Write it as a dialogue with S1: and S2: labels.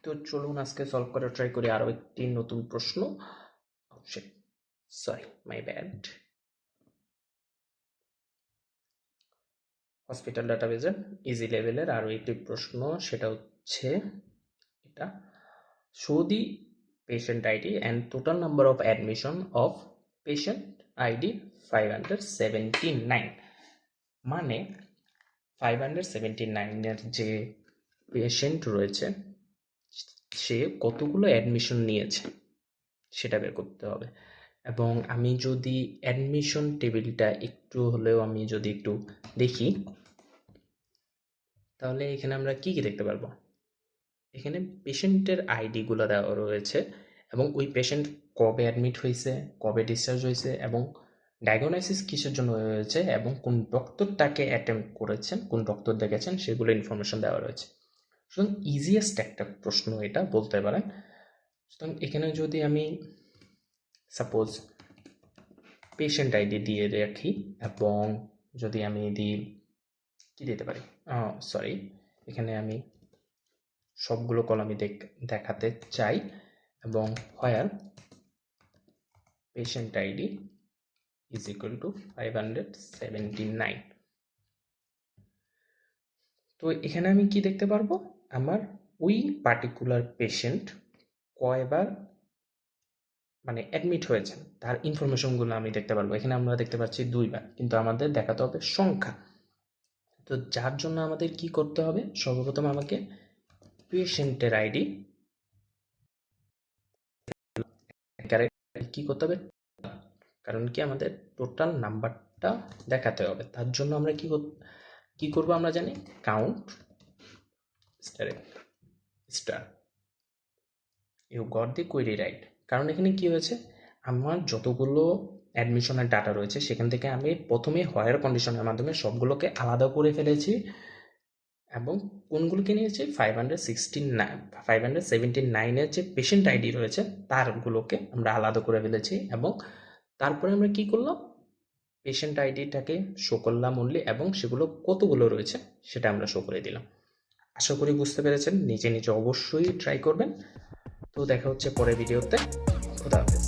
S1: তো চলুন আজকে সলভ করে ট্রাই করি আরো একটি নতুন প্রশ্ন। Sorry, my bad. হসপিটাল ডাটাবেজের ইজি লেভেলের আরো একটি প্রশ্ন, সেটা হচ্ছে এটা। Show the patient ID and total number of admission of patient ID 579। মানে 579-এর যে পেশেন্ট রয়েছে সে কতগুলো অ্যাডমিশন নিয়েছে সেটা বের করতে হবে। এবং আমি যদি অ্যাডমিশন টেবিলটা একটু হলেও আমি যদি একটু দেখি, তাহলে এখানে আমরা কি কি দেখতে পারবো। এখানে পেশেন্টের আইডিগুলো দেওয়া রয়েছে এবং ওই পেশেন্ট কবে অ্যাডমিট হয়েছে, কবে ডিসচার্জ হয়েছে এবং ডায়াগনোসিস কিসের জন্য হয়েছে এবং কোন ডক্টর তাকে অ্যাটেম্প করেছেন, কোন ডক্টর দেখেছেন, সেগুলো ইনফরমেশন দেওয়া রয়েছে। সুতরাং ইজিয়েস্ট একটা প্রশ্ন এটা বলতে পারেন। সুতরাং এখানে যদি আমি সাপোজ পেশেন্ট আইডি দিয়ে রাখি এবং যদি আমি দিই কি দিতে পারি, সরি, এখানে আমি সবগুলো কলামই দেখাতে চাই এবং where patient ID is equal to 579। তো এখানে আমি কি দেখতে পারবো, আমার ওই পার্টিকুলার পেশেন্ট কয়বার মানে অ্যাডমিট হয়েছেন তার ইনফরমেশনগুলো আমি দেখতে পারবো। এখানে আমরা দেখতে পাচ্ছি 2বার, কিন্তু আমাদের দেখাতে হবে সংখ্যা। তো যার জন্য আমাদের কি করতে হবে, সর্বপ্রথম আমাকে পেশেন্টের আইডি কি করতে হবে, কারণ কি আমাদের টোটাল নাম্বারটা দেখাতে হবে। তার জন্য আমরা কি করব, আমরা জানি count star you got the query right. কারণ এখানে কি হয়েছে, আমার যতগুলো অ্যাডমিশনের ডাটা রয়েছে সেখান থেকে আমি প্রথমে হোয়ার কন্ডিশনের মাধ্যমে সবগুলোকে আলাদা করে ফেলেছি এবং কোনগুলোকে নিয়েছি 579-579-এর যে পেশেন্ট আইডি রয়েছে তারগুলোকে আমরা আলাদা করে ফেলেছি এবং তারপরে আমরা কি করলাম, পেশেন্ট আইডিটাকে শো করলাম অনলি এবং সেগুলো কতগুলো রয়েছে সেটা আমরা শো করে দিলাম। আশা করি বুঝতে পেরেছেন, নিজে নিজে অবশ্যই ট্রাই করবেন। তো দেখা হচ্ছে পরের ভিডিওতে। খোদা হাফেজ।